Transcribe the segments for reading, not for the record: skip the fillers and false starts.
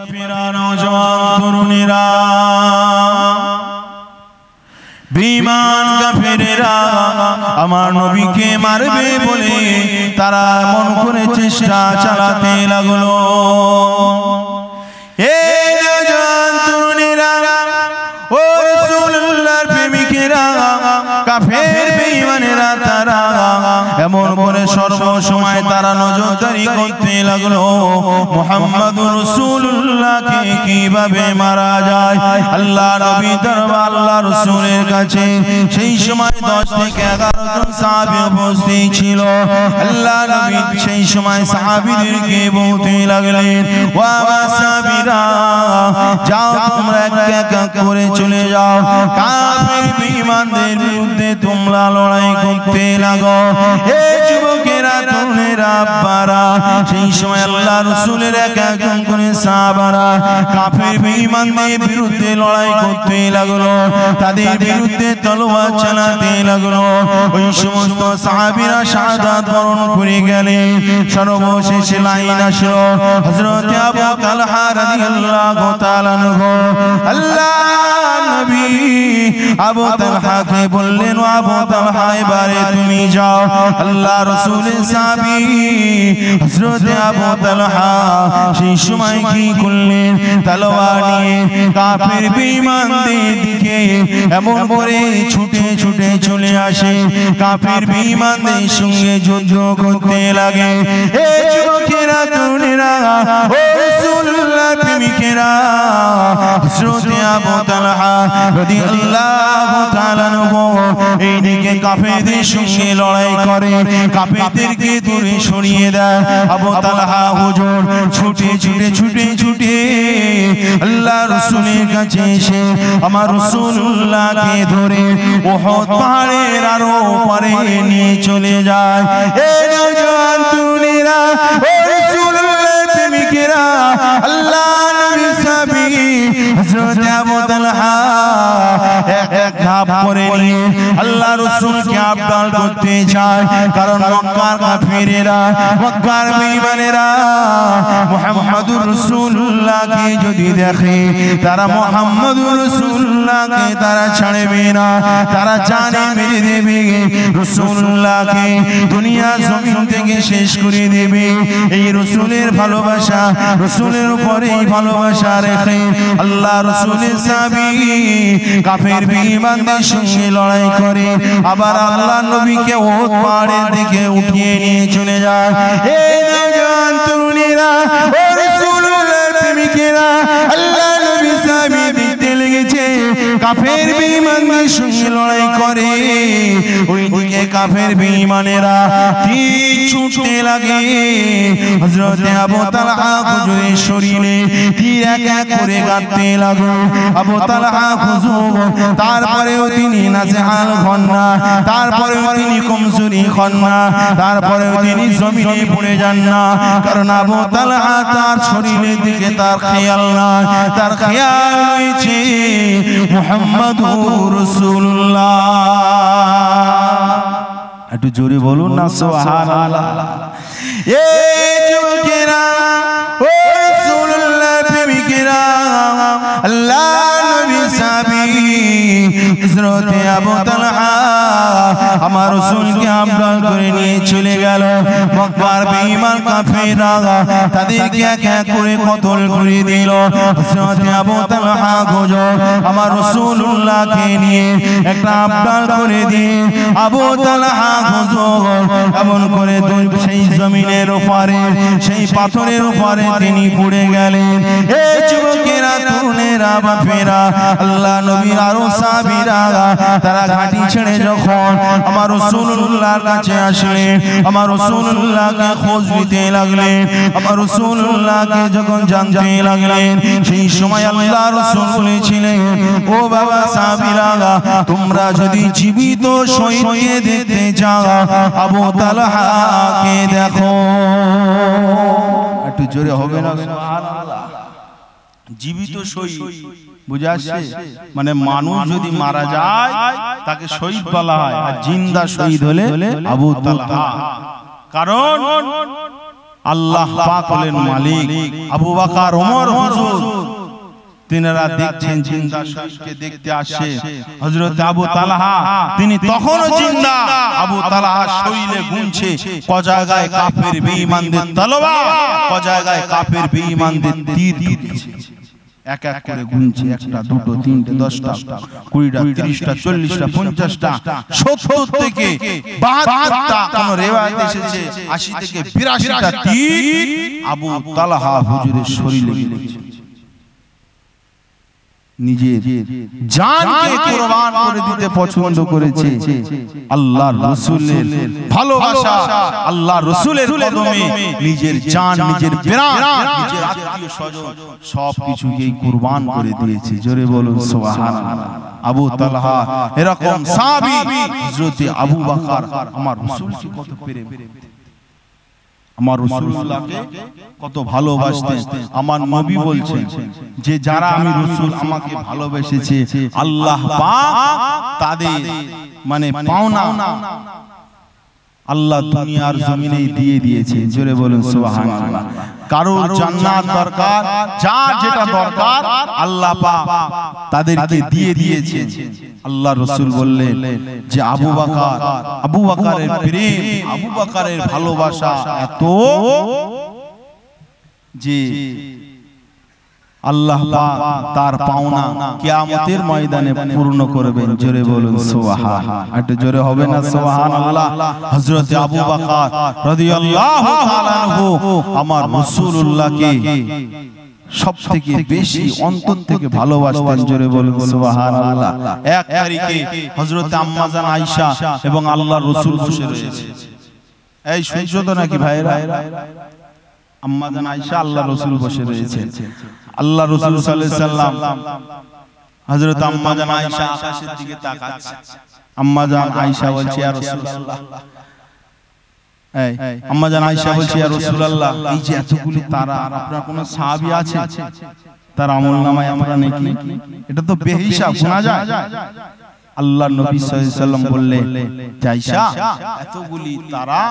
বাপেরা নওজওয়ান তরুণেরা বেঈমান কাফেরেরা আমার নবীকে মারবে বলে তারা মন করে চেষ্টা চালাতে লাগলো। এই নওজওয়ান তরুণেরা ও রাসূলুল্লাহর প্রেমিকেরা কাফের বেঈমানেরা তারা এমন করে সর্বসময় তারা নজরদারি করতে লাগলো মুহাম্মদুর রাসূলুল্লাহকে কিভাবে মারা যায়। আল্লাহ নবী দরবার আল্লাহ রাসূলের কাছে সেই সময় 10 থেকে 11 জন সাহাবী উপস্থিত ছিল। আল্লাহ নবী সেই সময় সাহাবীদেরকে বলতে লাগলেন, ওয়া সাহাবীরা যাও তোমরা এক এক করে চলে যাও, কাফের বেঈমানদের বিরুদ্ধে তোমরা লড়াই করতে লাগো। এই যুবকেরা তরুণেরা আব্বারা সেই সময় আল্লাহ রাসূলের এক একজন করে সাহাবারা কাফের বেঈমানদের বিরুদ্ধে লড়াই করতে লাগলো, তাদের বিরুদ্ধে তলোয়ার চালাতে লাগলো। ওই সমস্ত সাহাবীরা শাহাদাত বরণ করে গেলেন। সর্বশেষে লাইন আসলো হযরত আবু তালহা রাদিয়াল্লাহু তাআলা আনহু। আল্লাহ নবী আবু তালহাকে বললেন, ও আবু তালহা এবারে তুমি যাও। আল্লাহ রাসূলের সাহাবী হযরত আবু তালহা সেই সময় কি করলেন, তলোয়ার নিয়ে কাফের বেঈমানদের দিকে এমন করে ছুটে ছুটে চলে আসে, কাফের বেঈমানদের সঙ্গে যুদ্ধ করতে লাগে। এই যুবকেরা তরুণেরা ও রাসূলুল্লাহর প্রেমিকেরা হযরত আবু তালহা রাদিয়াল্লাহু তাআলা আনহু এইদিকে কাফেরদের সঙ্গে লড়াই করে, কাফেরদেরকে দূরে সরিয়ে দেয়। আবু তালহা হুজুর ছুটে ছুটে ছুটে ছুটে আল্লাহ রাসূলের কাছে এসে আমার রাসূলুল্লাহকে ধরে উহুদ পাহাড়ের আরো পারে নিয়ে চলে যায়। এই নওজওয়ান তরুণেরা ও রাসূলুল্লাহর প্রেমিকেরা আল্লাহ নবীর সাহাবী হযরত আবু তালহা এক ধাপ করে নিয়ে আল্লাহ রাসূলকে আবদাল করতে চায়, কারণ মক্কার কাফেরেরা মক্কার বেঈমানেরা মুহাম্মদুর রাসূলুল্লাহকে যদি দেখে তারা মুহাম্মদুর রাসূলুল্লাহকে তারা ছাড়বে না, তারা জানে মেরে দেবে, রাসূলুল্লাহকে দুনিয়া জমিন থেকে শেষ করে দেবে। এই রাসূলের ভালোবাসা, রাসূলের উপরে ভালোবাসা রেখে আল্লাহ রাসূলের সাহাবী কাফের বেঈমানদের সঙ্গে লড়াই করে, আবার আল্লাহ নবীকে উহুদ পাহাড়ের দিকে উঠিয়ে নিয়ে চলে যায়। এই নওজওয়ান তরুণেরা ও রাসূলুল্লাহর প্রেমিকেরা আল্লাহ নবী সাহাবী দেখতে লেগেছে কাফের বেঈমানদের সঙ্গে লড়াই করে, ওইদিকে কাফের বেঈমানেরা তীর ছুঁড়তে লাগে। হযরত আবু তালহা হুজুরের শরীরে তীর এক এক করে গাঁথতে লাগলো। আবু তালহা হুজুর তারপরেও তিনি নাজেহাল হন না, তারপরেও তিনি কমজোরি হন না, তারপরেও তিনি জমিনে পড়ে যান না, কারণ আবু তালহা তার শরীরের দিকে তার খেয়াল না, তার খেয়াল রয়েছে মুহাম্মদুর রাসূলুল্লাহ। একটু জোরে বলুন না সুবহানাল্লাহ। এই যুবকেরা ও রাসূলুল্লাহর প্রেমিকেরা আল্লাহ নবীর সাহাবী হযরত আবু তালহা আমার রাসূলকে আবদাল করে নিয়ে চলে গেল। মক্কার বেঈমান কাফেররা তাদেরকে এক এক করে কতল করে দিল। হযরত আবু তালহা হুজুর আমার রাসূলুল্লাহকে নিয়ে একটা আবদাল করে দিয়ে আবু তালহা হুজুর এমন করে সেই জমিনের উপরে সেই পাথরের উপরে তিনি পড়ে গেলেন। এই যুবকেরা তরুণেরা বাপেরা আল্লাহ নবীর আরো সাহাবীরা তারা ঘাটি ছেড়ে যখন আমার রাসূলুল্লাহর কাছে আসলেন, আমার রাসূলুল্লাহকে খোঁজ নিতে লাগলেন, আমার রাসূলুল্লাহকে যখন জানতে লাগলেন, সেই সময় আল্লাহ রাসূল বলেছিলেন, ও বাবা সাহাবীরা তোমরা যদি জীবিত শহীদকে দেখতে চাও আবু তালহাকে দেখো। একটু জোরে হবে না সুবহানাল্লাহ। জীবিত শহীদ বুঝে আসছে, মানে মানুষ যদি মারা যায় তাকে শহীদ বলা হয়, আর জিন্দা শহীদ হলে আবু তালহা। কারণ আল্লাহ পাক হলেন মালিক। আবু বকর ওমর হুজুর তিনারা দেখছেন জিন্দা শরীরকে দেখতে আসে। হযরত আবু তালহা তিনি তখনও জিন্দা। আবু তালহা শরীরে গুনছে ক জায়গায় কাফের বেঈমানদের তলোয়ার, ক জায়গায় কাফের বেঈমানদের তীর ঢুকেছে। এক এক করে গুনছে, একটা দুটো তিনটে 10টা 20টা 30টা 40টা 50টা 70 থেকে 72টা, কোন রিওয়ায়াত এসেছে 80 থেকে 82টা তীর আবু তালহা হুজুরের শরীরে লেগেছে। নিজের জানকে কুরবান করে দিতে পছন্দ করেছে। আল্লাহর রাসূলের ভালোবাসা, আল্লাহর রাসূলের কদমে নিজের জান, নিজের প্রাণ, নিজের আত্মীয় স্বজন সবকিছুকেই কুরবান করে দিয়েছে। জোরে বলুন সুবহানাল্লাহ। আবু তালহা এরকম সাহাবী। হযরত আবু বকর আমার রাসূলকে কত প্রেম, আমার রাসূলুল্লাহকে কত ভালোবাসতেন। আমার নবী বলছেন যে যারা আমি রাসূল আমাকে ভালোবেসেছে আল্লাহ পাক তাদের মানে পাওনা আল্লাহ দুনিয়ার জমিনেই দিয়ে দিয়েছে। জোরে বলুন সুবহানাল্লাহ। কারোর জান্নাত দরকার, যার যেটা দরকার আল্লাহ পাক তাদেরকে দিয়ে দিয়েছে। আল্লাহ রাসূল বললেন যে আবু বকরের প্রেম, আবু বকরের ভালোবাসা এত যে আল্লাহ পাক তার পাওনা কিয়ামতের ময়দানে পূর্ণ করবেন। জোরে বলুন সুবহানাল্লাহ। একটু জোরে হবে না সুবহানাল্লাহ। হযরত আবু বকর রাদিয়াল্লাহু তাআলা আনহু আমার রাসূলুল্লাহকে সবথেকে বেশি অন্তর থেকে ভালোবাসতেন। জোরে বলুন সুবহানাল্লাহ। এক তারিখে হযরত আম্মা জান আয়েশা এবং আল্লাহর রাসূল বসে রয়েছে। এই শুনছো তো নাকি ভাইরা? আম্মা জান আয়েশা আল্লাহর রাসূল বসে রয়েছে। আল্লাহ রাসূল সাল্লাল্লাহু আলাইহি সাল্লাম হযরত আম্মা জান আয়েশা আকাশের দিকে তাকাচ্ছে। আম্মা জান আয়েশা বলছে ইয়া রাসূলুল্লাহ, আম্মা জান আয়েশা বলছে ইয়া রাসূলুল্লাহ এই যে এতগুলি তারা, আর আপনার কোন সাহাবী আছে তার আমলনামায় আমরা নাকি এটা তো বেহিসাব শোনা যায়? আল্লাহর নবী সাল্লাল্লাহু আলাইহি সাল্লাম বললেন আয়েশা এতগুলি তারা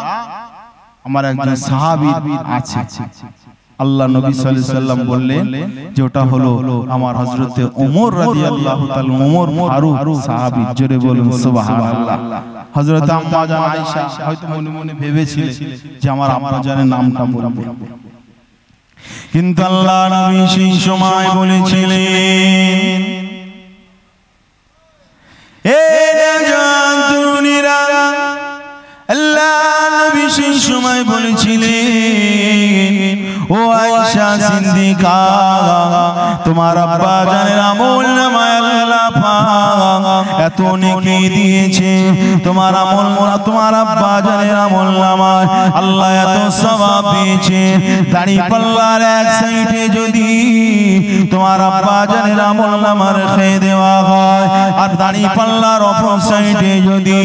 আমার একজন সাহাবী আছে। আল্লাহ নবী সাল্লাল্লাহু আলাইহি সাল্লাম বললেন যে ওটা হলো আমার হযরত ওমর রাদিয়াল্লাহু তাআলা, ওমর ফারুক সাহাবী। জোরে বলুন সুবহানাল্লাহ। হযরত আম্মা জান আয়েশা হয়তো মনে মনে ভেবেছিলেন যে আমার আম্মা জানের নামটা বলবে, কিন্তু আল্লাহ নবী সেই সময় বলেছিলেন এ জান দুনিরা, আল্লাহ নবী সেই সময় বলেছিলেন ও আয়েশা সিদ্দিকা তোমার আব্বা জানের আমলনামায় আল্লাহ পাক এত নেকি দিয়েছে, তোমার আব্বা জানের আমলনামায় আল্লাহ এত সওয়াব দিয়েছে। দাড়ি পাল্লার এক সাইডে যদি তোমার আব্বা জানের আমলনামা রেখে দেওয়া হয়, আর দাড়ি পাল্লার অপর সাইডে যদি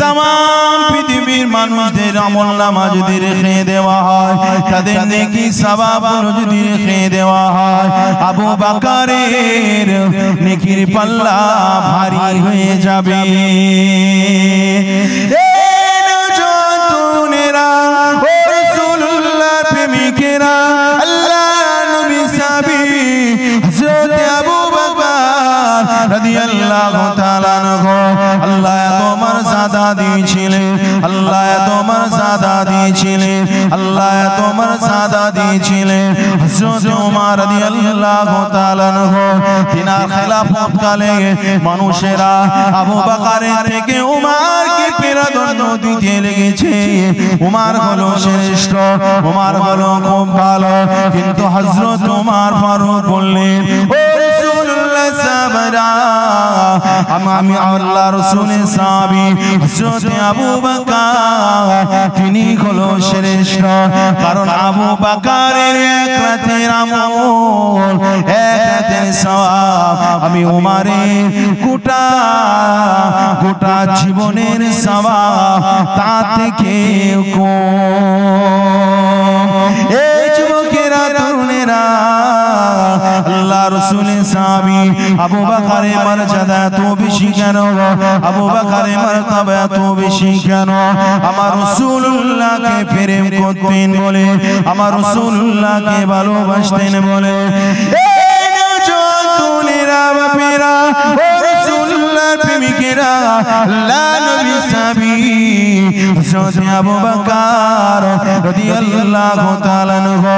तमाम পৃথিবীর মানুষদের আমলনামা যদি রেখে দেওয়া হয়, তাদের নেকি সওয়াবগুলো যদি রেখে দেওয়া হয়, আবু বকরের নেকির পাল্লা ভারী হয়ে যাবে। রাদিয়াল্লাহু তাআলা আনহু আল্লাহ তোমার সাদা দিয়েছিলেন, আল্লাহ তোমার সাদা দিয়েছিলেন, আল্লাহ তোমার সাদা দিয়েছিলেন। হযরত ওমর রাদিয়াল্লাহু তাআলা আনহু তিনার খেলাফত কালে মানুষেরা আবু বকরের থেকে ওমরকে প্রাধান্য দিতে লেগেছে। ওমর হলো শ্রেষ্ঠ, ওমর হলো খুব ভালো, কিন্তু হযরত ওমর ফারুক বললেন ও রাসূলুল্লাহ সাবরা আমি আল্লাহ রাসূলের সাহাবী হযরত আবু বকর তিনি হলো শ্রেষ্ঠ, কারণ আবু বকরের এক রাতের আমল, এক রাতের সওয়াব আমি ওমরের গোটা জীবনের সওয়াব তা থেকে কম। এই যুবকেরা তরুণেরা আল্লাহ আল্লাহ রাসূলের সাহাবী আবু বকরের মর্যাদা এত বেশি কেন আবু বকরের মারতাবা এত বেশি কেন আমার রাসূলুল্লাহকে প্রেম করতেন বলে আমার রাসূলুল্লাহকে ভালোবাসতেন বলে এই নজওয়ানেরা বাপেরা ও রাসূলুল্লাহর প্রেমিকেরা আল্লাহ নবী সাহাবী হযরত আবু বকর রাদিয়াল্লাহু তাআলা আনহু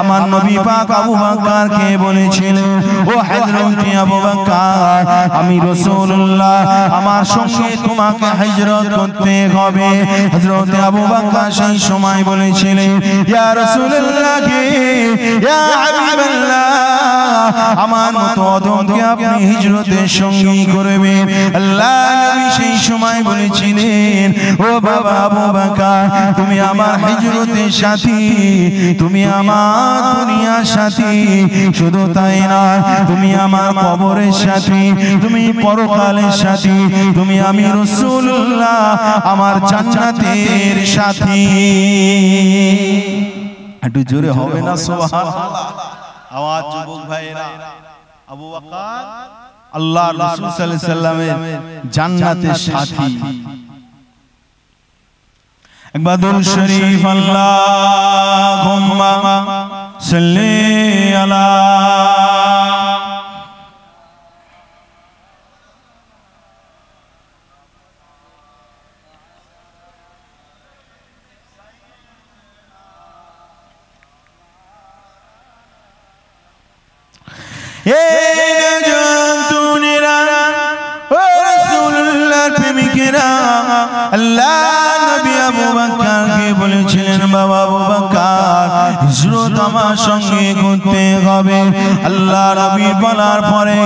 আমার নবী পাক আবু বকরকে বলেছিলেন ও হযরত আবু বকর আমি রাসূলুল্লাহ আমার সঙ্গে তোমাকে হিজরত করতে হবে হযরত আবু বকর সেই সময় বলেছিলেন ইয়া রাসূলুল্লাহ ইয়া হাবিবাল্লাহ আমার মতো অদমকে আপনি হিজরতের সঙ্গী করবেন আল্লাহ নবী সেই সময় বলেছিলেন ও বাবা আবু বকর তুমি আমার হিজরতের সাথী তুমি আমার দুনিয়ার সাথী শুধু তাই না তুমি আমার কবরের সাথী তুমি পরকালের সাথী তুমি আমি রাসূলুল্লাহ আমার জান্নাতের সাথী একটু জোরে হবে না সুবহানাল্লাহ আওয়াজ যুবক ভাইরা আবু বকর আল্লাহর রাসূল সাল্লাল্লাহু আলাইহি সাল্লামের জান্নাতের সাথী একবার দুরূদ শরীফ আল্লাহুম্মা সাল্লি আলা আল্লাহ নবী আবু বকরকে বলেছিলেন বাবা আবু বকর হিজরত আমার সঙ্গে করতে হবে আল্লাহ নবী বলার পরে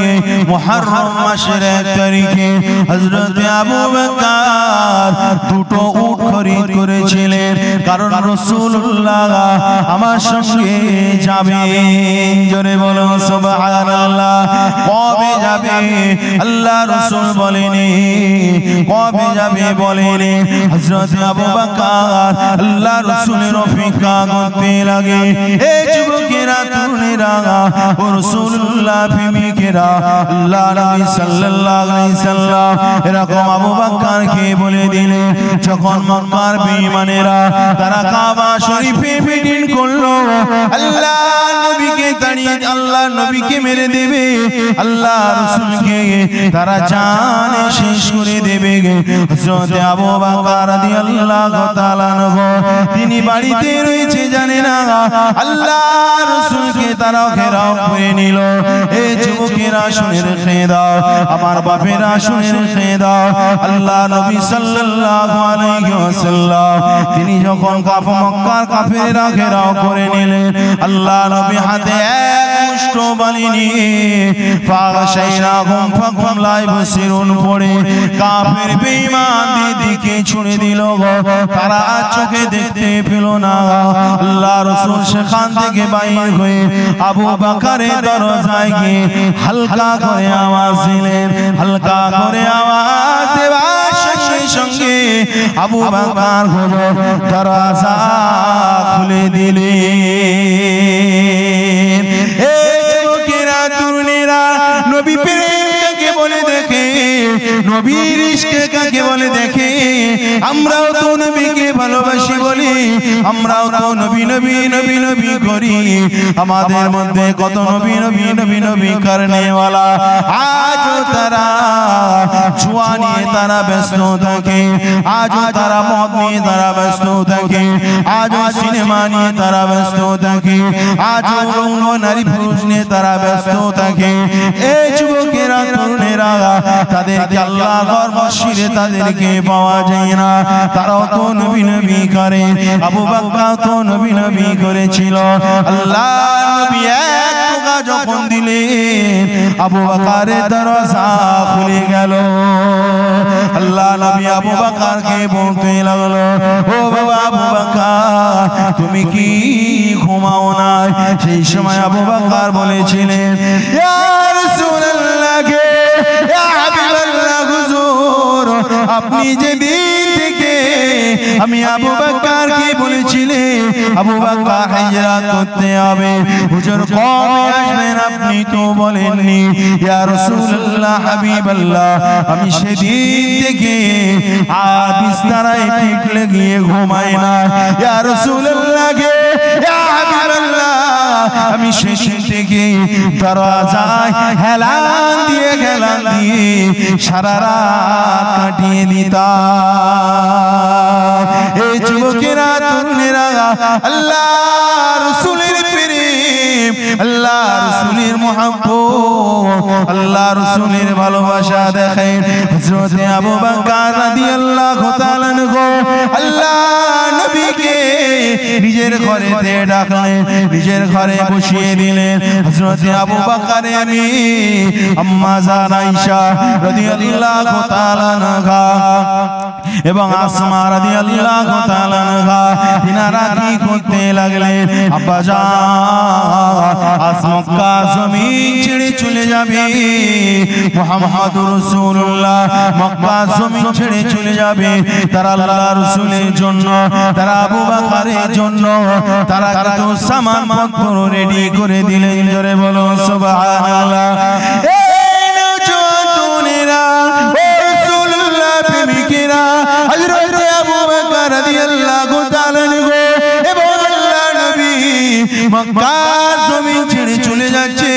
মুহররম মাসের 1 তারিখে হযরত আবু বকর দুটো উট খরিদ করেছিলেন কারণ রাসূলুল্লাহ আমার সঙ্গে যাবেন জোরে বলো সুবহানাল্লাহ কবে যাবে আল্লাহ রাসূল বলেনি কবে যাবে বলেনি হযরত আবু বকর আল্লাহ রাসূলের অপেক্ষা করতে লাগে এই যুবকেরা তরুণেরা ও রাসূলুল্লাহ প্রেমিকেরা আল্লাহ নবী সাল্লাল্লাহু আলাইহি সাল্লাম এরকম আবু বকরকে বলে দিলেন যখন মক্কার বেঈমানেরা তারা কাবা শরীফে মিটিং করলো আল্লাহ নবীকে তাড়িয়ে আল্লাহ নবীকে মেরে দেবে আল্লাহ রাসূলকে তারা জানে শেষ করে দেবে হযরত আবু বকর রাদিয়াল্লাহু তাআলা আনহু তিনি বাড়িতে রয়েছে জানে না আল্লাহ রাসূলকে তারা ঘেরাও করে নিল এই যুবকেরা শুনে রেখে দাও আমার বাপেরা শুনে রেখে দাও আল্লাহ নবী সাল্লাল্লাহু আলাইহি ওয়াসাল্লাম তিনি যখন মক্কার কাফেররা ঘেরাও করে নিলেন আল্লাহ নবী হাতে এক মুষ্ঠ বালি নিয়ে ফাগাশাইনাহুম ফাকুম লা ইবসিরুন পড়ে কাফের বেঈমান দিকে ছুঁড়ে দিল তারা চোখে দেখতে পেল না আল্লাহ রাসূল সেখান থেকে বাইর হয়ে আবু বকরের দরজায় গিয়ে হালকা করে আওয়াজ দিলেন হালকা করে আওয়াজ দেওয়ার সঙ্গে সঙ্গে আবু বকর দরজা খুলে দিলেন এই যুবকেরা তরুণেরা নবী প্রেম কাকে বলে দেখে নবীর ইশক কাকে বলে দেখে আমরাও তো নবীকে ভালোবাসি বলি আমরাও তো নবী নবী নবী নবী করি আমাদের মধ্যে কত নবী নবী নবী নবী করনেওয়ালা আজও তারা জুয়া নিয়ে তারা ব্যস্ত থাকে আজও তারা মদ নিয়ে তারা ব্যস্ত থাকে আজও সিনেমা নিয়ে তারা ব্যস্ত থাকে আজও রঙ্গ নারী পুরুষ নিয়ে তারা ব্যস্ত থাকে এই যুবকেরা তরুণেরা তাদেরকে আল্লাহর মসজিদে তাদেরকে পাওয়া যায় না তারাও তো নবী নবী করে আবু বকর তো নবী নবী করেছিল আল্লাহ নবী এক টুকা যখন দিলেন আবু বকরের দরজা খুলে গেল আল্লাহ নবী আবু বকরকে বলতে লাগলো ও বাবা আবু বকর তুমি কি ঘুমাও না সেই সময় আবু বকর বলেছিলেন ইয়া রাসূলুল্লাহ ইয়া হাবিবাল্লাহ হুজুর আপনি যে দিন থেকে আমি আবু বকরকে বলেছিলেন আবু বকর হিজরত করতে হবে হুজুর কবে আসবেন আপনি তো বলেননি ইয়া রাসূলুল্লাহ হাবিবাল্লাহ আমি সেদিন থেকে আর বিছানায় পিঠ লাগিয়ে ঘুমাই না ইয়া রাসূলুল্লাহ গে ইয়া হাবিবাল্লাহ আমি সেদিন থেকে দরজায় হেলান দিয়ে সারা রাত কাটিয়ে দিতাম এই যুবকেরা তরুণেরা আল্লাহ রাসূলের প্রেম আল্লাহ রাসূলের মুহাব্বত আল্লাহ রাসূলের ভালোবাসা দেখেন হযরত আবু বকর রাদিয়াল্লাহু তাআলা আনহু আল্লাহ নবীকে নিজের ঘরেতে ডাকলেন নিজের ঘরে বসিয়ে দিলেন হযরত আবু বকর আম্মা জান আয়েশা রাদিয়াল্লাহু তাআলা আনহা এবং আসমা রাদিয়াল্লাহু তাআলা আনহা তিনারা কি করতে লাগলেন আব্বা জান আজ মক্কা জমিন ছেড়ে চলে যাবে মুহাম্মদুর রাসূলুল্লাহ মক্কা জমিন ছেড়ে চলে যাবে তারা আল্লাহর রাসূলের জন্য তারা আবু বকরের জন্য তারা কত সামান পত্র রেডি করে দিলেন জোরে বলো সুবহানাল্লাহ এই নওজওয়ানেরা ও রাসূলুল্লাহ প্রেমিকেরা হযরত আবু বকর রাদিয়াল্লাহু তাআলা আনহু এবং আল্লাহর নবী মক্কা জমিন ছেড়ে চলে যাচ্ছে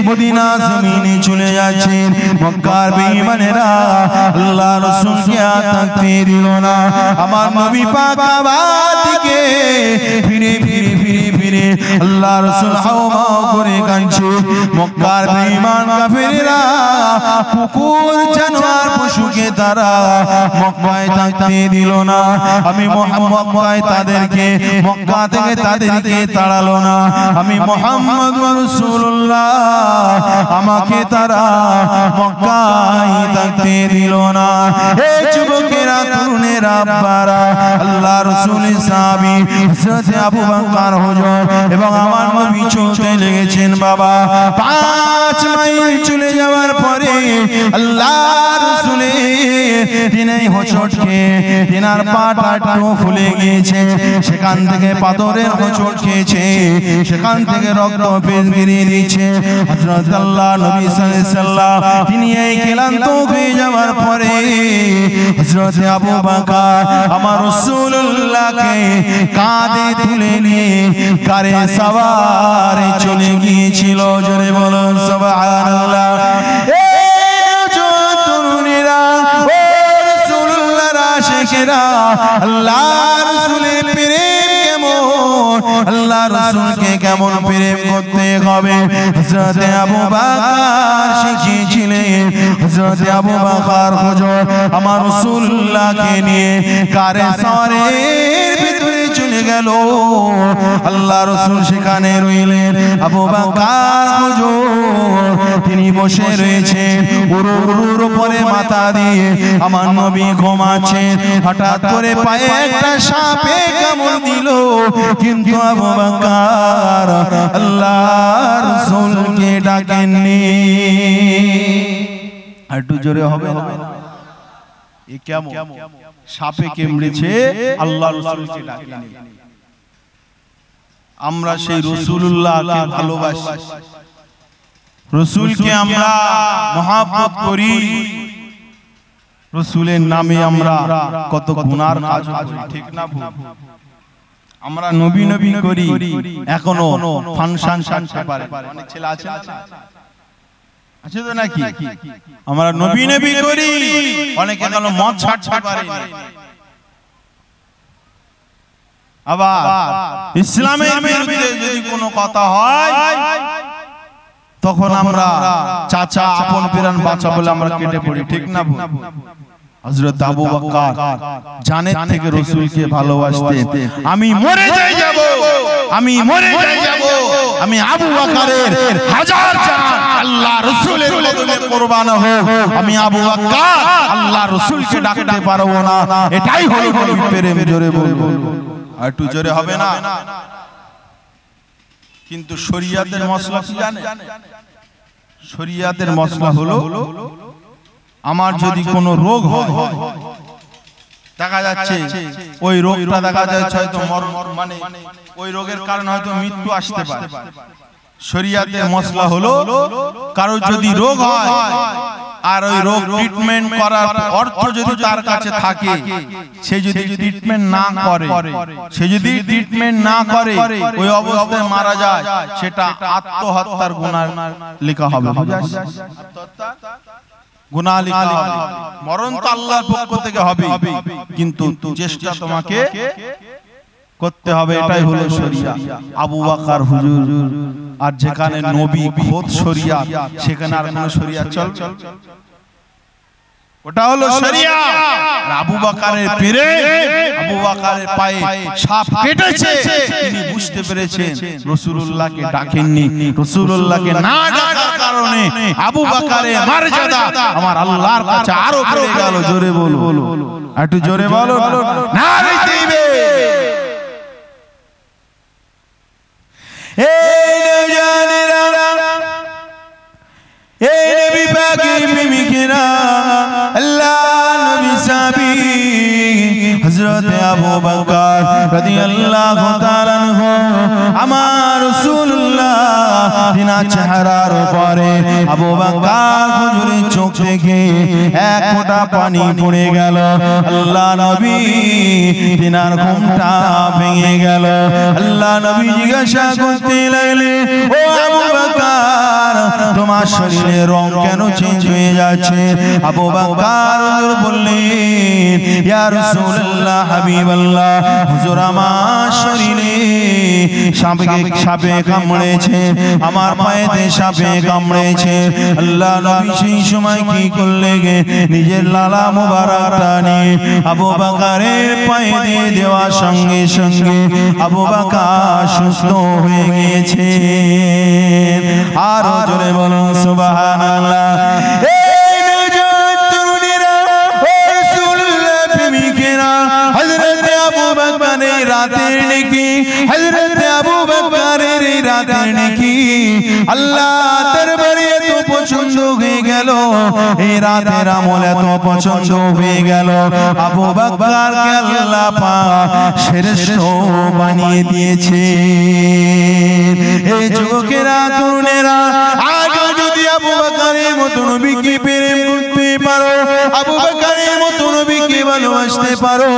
মদিনা জমিনে চলে যাচ্ছে মক্কার বেঈমানেরা আল্লাহর রাসূলকে থাকতে দিল না আমার নবী পাক কাবার দিকে ফিরে ফিরে ফিরে ফিরে আল্লাহর রাসূল হাওমাও করে কাঁদছে মক্কার বেঈমান কাফেররা কুকুর জানোয়ার পশুকে তারা মক্কায় থাকতে দিল না আমি মুহাম্মদ তাদেরকে মক্কা থেকে তাদেরকে তাড়ালো না আমি মুহাম্মদ রাসূলুল্লাহ আমাকে তারা মক্কায় থাকতে দিল না এই যুবকেরা তরুণেরা আব্বারা আল্লাহ রাসূলের সাহাবী হযরত আবু বকর হুজুর এবং আমার নবী চলতে লেগেছেন বাবা 5 মাইল চলে যাওয়ার পরে আল্লাহ রাসূলের তিনাই হোঁচটকে তিনার পাটা একটু ফুলে গিয়েছে সেখান থেকে পাথরের হোঁচট খেয়েছে সেখান থেকে রক্ত বেরিয়ে দিচ্ছে হযরত আল্লাহ নবী সাল্লাল্লাহু আলাইহি ওয়াসাল্লাম তিনি এই ক্লান্ত হয়ে যাওয়ার পরে হযরত আবু বকর আমার রাসূলুল্লাহকে কাঁধে তুলে নিয়ে কারে সওয়ার চলে গিয়েছিল জোরে বলুন সুবহানাল্লাহ এই নওজওয়ান তরুণীরা ও রাসূলুল্লাহর আশিকেরা আল্লাহর রাসূলের প্রেম কেমন আল্লাহর রাসূলকে কেমন প্রেম করতে হবে হযরত আবু বকর শিখিয়েছিলেন হযরত আবু বকর হুজুর আমার রাসূলুল্লাহকে নিয়ে কারে সওয়ারের ভিতরে চলে গেল আল্লাহ রাসূল সেখানে রইলেন আবু বকর হুজুর তিনি বসে রয়েছেন উরুর উপরে মাথা দিয়ে আমার নবী ঘুমাচ্ছেন হঠাৎ করে পায়ে একটা সাপে কামড় দিল কিন্তু আবু বকর আল্লাহর রাসূলকে ডাকেননি একটু জোরে হবে এ কেমন সাপে কামড়েছে আল্লাহর রাসূলকে ডাকেননি আমরা সেই রাসূলুল্লাহকে ভালোবাসি রাসূলকে আমরা মহব্বত করি রাসূলের নামে আমরা কত গুনার কাজ করি ঠিক না ভুল আমরা নবী নবী করি এখনো ফাংশন ছাড়তে পারে অনেক ছেলে আছে আছে তো নাকি আমরা নবী নবী করি অনেক এখনো মদ ছাড়তে পারে আবার ইসলামের বিরুদ্ধে যদি কোনো কথা হয় তখন আমরা চাচা আপন প্রাণ বাঁচা বলে আমরা কেটে পড়ি ঠিক না ভুল হযরত আবু বকর জানের থেকে রাসূলকে ভালোবাসতেন আমি মরে যাব আমি মরে যাব আমি আবু বকরের হাজার জান আল্লাহ রাসূলের কদমে কুরবান হোক আমি আবু বকর আল্লাহ রাসূলকে ডাকতে পারবো না এটাই হলো নবীর প্রেম জোরে বলবো আর একটু জোরে হবে না কিন্তু শরীয়তের মসলা কি জানেন শরীয়তের মসলা হলো আমার যদি কোনো রোগ হয় দেখা যাচ্ছে ওই রোগটা দেখা যাচ্ছে হয়তো মানে ওই রোগের কারণে হয়তো মৃত্যু আসতে পারে শরিয়াতের মশলা হলো কারো যদি রোগ হয় আর ওই রোগ ট্রিটমেন্ট করার অর্থ যদি তার কাছে থাকে, সে যদি ট্রিটমেন্ট না করে ওই অবস্থায় মারা যায়, সেটা আত্মহত্যার গুনাহ লেখা হবে। গুনাহ লেখা হবে, মরণ তো আল্লাহর পক্ষ থেকে হবে, কিন্তু চেষ্টা তোমাকে করতে হবে। এটাই হলো শরিয়াত। আবু বকর হুজুর আর যেখানে নবী খোদ শরিয়াত, সেখানে আর কোন শরিয়াত চলবে? ওটা হলো শরিয়াত। আবু বকরের পীরে আবু বকরের পায়ে সাপ কেটেছে, তিনি বুঝতে পেরেছেন রাসূলুল্লাহকে ডাকেননি, রাসূলুল্লাহকে না ডাকার কারণে আবু বকরের মর্যাদা আমার আল্লাহর কাছে আরো বেড়ে গেল। জোরে বলো, একটু জোরে বলো, নারে তাকবীর। এই নওজওয়ানেরা, এই নবী পাকের প্রেমিকেরা, আল্লাহ নবী সাহাবী হযরত আবু বকর রাদিয়াল্লাহু তাআলা আনহু, আমার রাসূলুল্লাহ তিনার চেহারার উপরে আবু বকর হুজুরের চোখ থেকে এক ফোঁটা পানি পড়ে গেল। আল্লাহ নবী তিনার ঘুমটা ভেঙে গেল। আল্লাহ নবী জিজ্ঞাসা করতে লাগলেন, ও আবু বকর, তোমার শরীরের রং কেন চেঞ্জ হয়ে যাচ্ছে? আবু বকর হুজুর বললেন, ইয়া রাসূলুল্লাহ, হাবিবাল্লাহ, হুজুর আমার শরীরে সাপে কামড়েছে, আমার পায়েতে সাপে কামড়েছে। আল্লাহ নবী সেই সময় কি করলেন? নিজের লালা মুবারকটা নিয়ে আবু বকরের পায়ে দিয়ে দেওয়ার সঙ্গে সঙ্গে আবু বকর সুস্থ হয়ে গিয়েছে। আরো জোরে বলুন সুবহানাল্লাহ। এই নওজওয়ান তরুণীরা, ও রাসূলুল্লাহ প্রেমিকেরা, হযরত আবু বকরের রাতের নেকি, হযরত আবু বকরের রাতের নেকি আল্লাহ দরবারে এত পছন্দ হয়ে গেল, এই রাতের আমল এত পছন্দ হয়ে গেল, আবু বকরকে আল্লাহ পাক শ্রেষ্ঠ বানিয়ে দিয়েছে। এই যুবকেরা, তরুণেরা, আজ যদি আবু বকরের মতো নবীকে প্রেম করতে পারো, আবু বকরের মতো নবীকে ভালোবাসতে পারো,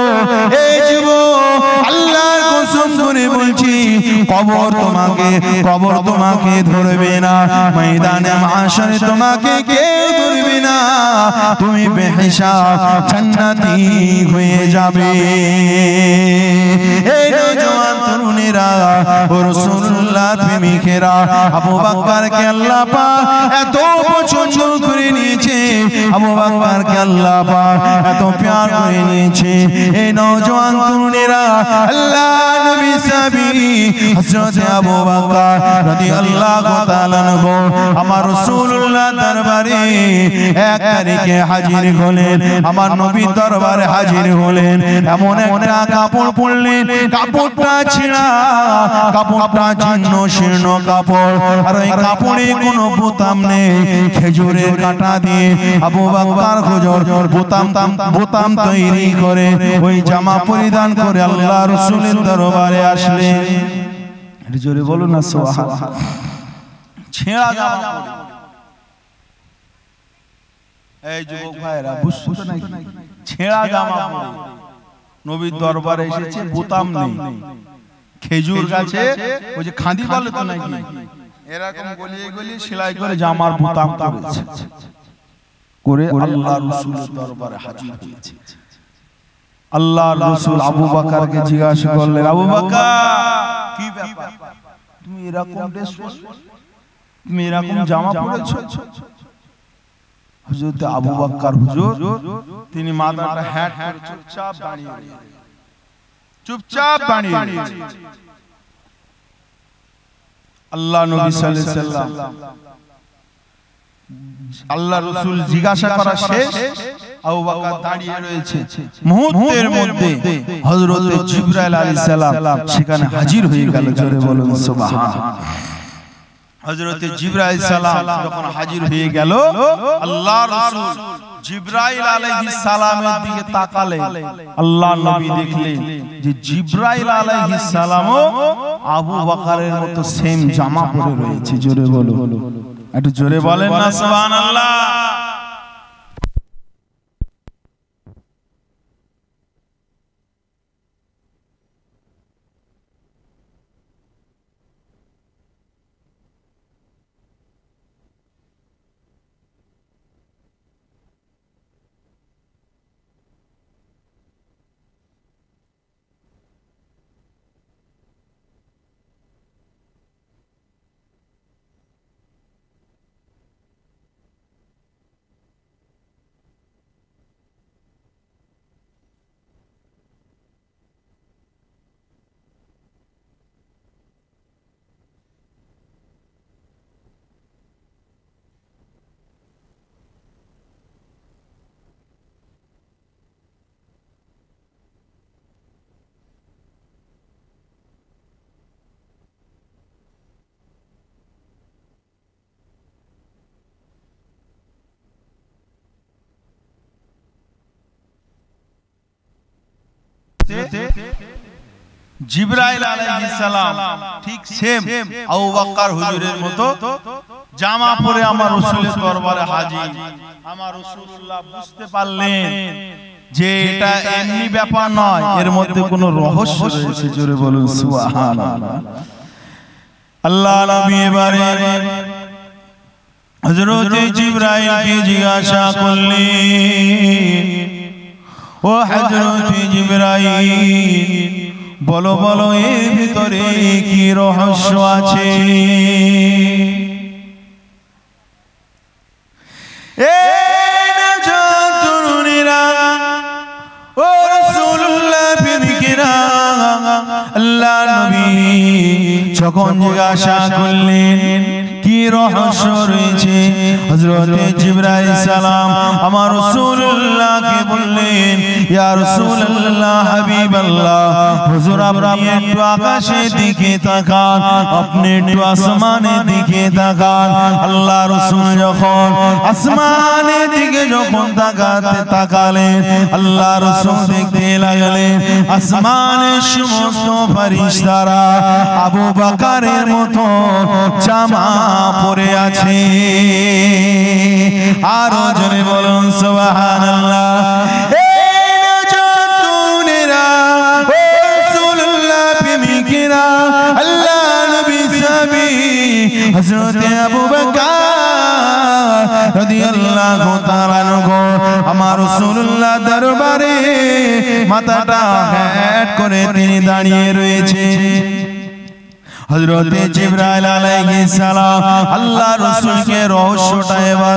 এই যুবক, আল্লাহর কসম করে বলছি, কবর তোমাকে ধরবে না, ময়দানে মাহশরে তোমাকে কেউ ধরবে না, তুমি বেহিসাব জান্নাতি হয়ে যাবে। এই নওজওয়ান তরুণেরা, ও রাসূলুল্লাহ প্রেমিকেরা, আবু বকরকে আল্লাহ পাক এত পছন্দ করে নিয়েছে, আবু বকরকে আল্লাহ পাক এত প্যার করে নিয়েছে। এই নওজওয়ান তরুণেরা, আল্লাহ নবী সাহাবী হযরত আবু বকর রাদিয়াল্লাহু তাআলা আনহু আমার রাসূলুল্লাহ দরবারে 1 তারিখে হাজির হলেন, আমার নবী দরবারে হাজির হলেন। এমন একটা কাপড় পরলেন, কাপড়টা ছিঁড়া, কাপড়টা জীর্ণ শীর্ণ কাপড়, আর ওই কাপড়ে কোনো বোতাম নেই। খেজুরের কাঁটা দিয়ে আবু বকর হুজুর বোতাম তৈরি করে ওই জামা পরিধান করে আল্লাহ রাসূলের দরবারে আসলেন। জোরে বলুন না সুবহানাল্লাহ। ছেঁড়া জামা পরে, এই যুবক ভাইরা বুঝছো নাকি? ছেঁড়া জামা পরে নবীর দরবারে এসেছে, বোতাম নেই। খেজুর গাছে ওই যে খাঁদি বলে তো নাকি, এরকম গলিয়ে গলিয়ে সেলাই করে জামার বোতাম করেছে, করে আল্লাহ রাসূলের দরবারে হাজির হয়েছে। আল্লাহ রাসূল আবু বকরকে জিজ্ঞাসা করলেন, আবু বকর, কি ব্যাপার, তুমি এরকম ড্রেস পরেছো, তুমি এরকম জামা পরেছো? হযরত আবু বকর হুজুর তিনি মাথাটা হ্যাট করে চুপচাপ দাঁড়িয়ে আল্লাহ নবী সাল্লাল্লাহু আলাইহি ওয়াসাল্লাম, আল্লাহ রাসূল জিজ্ঞাসা করা শেষ, আবু বকর দাঁড়িয়ে রয়েছে। মুহূর্তের মধ্যে হযরত জিবরাইল আলাইহিস সালাম সেখানে হাজির হয়ে গেল। জোরে বলুন সুবহানাল্লাহ। হযরত জিবরাইল সালাম যখন হাজির হয়ে গেল, আল্লাহর রাসূল জিবরাইল আলাইহিস সালামের দিকে তাকালেন। আল্লাহর নবী দেখলেন যে জিবরাইল আলাইহিস সালামও আবু বকরের মতো সেম জামা পরে রয়েছে। জোরে বলো, একটু জোরে বলেন না সুবহানাল্লাহ। জিবরাইল আলাইহিস সালাম ঠিক সেম আবু বকর হুজুরের মতো জামা পরে আমার রাসূলের দরবারে হাজির। আমার রাসূলুল্লাহ বুঝতে পারলেন যে এটা এমনি ব্যাপার নয়, এর মধ্যে কোনো রহস্য রয়েছে। জোরে বলুন সুবহানাল্লাহ। আল্লাহ নবী এবারে হযরত জিবরাইলকে জিজ্ঞাসা করলেন, ও হযরত জিবরাইল, বলো বলো এর ভিতরে কি রহস্য আছে? ও রাসূলুল্লাহ প্রেমিকেরা, আল্লাহ নবী যখন জিজ্ঞাসা করলেন কি রহস্য রয়েছে, হযরত জিবরাইল সালাম আমার রাসূলুল্লাহকে বললেন, ইয়া রাসূলুল্লাহ হাবিবাল্লাহ, হুজুর আপনি একটু আকাশের দিকে তাকান, আপনি একটু আসমানের দিকে তাকান। আল্লাহ রাসূল যখন আসমানের দিকে যখন তাকালেন, আল্লাহ রাসূল দেখতে লাগলেন আসমানের সমস্ত ফেরেশতারা আবু বকরের মতো জামা পরে আছে। আরো জোরে বলুন সুবহানাল্লাহ। হযরত আবু বকর রাদিয়াল্লাহু তাআলা আনহু আমার রাসূলুল্লাহ দরবারে মাথাটা হেট করে তিনি দাঁড়িয়ে রয়েছে। হযরত জিবরাইল আলাইহিস সালাম আল্লাহর রাসূলকে রহস্যটা এবার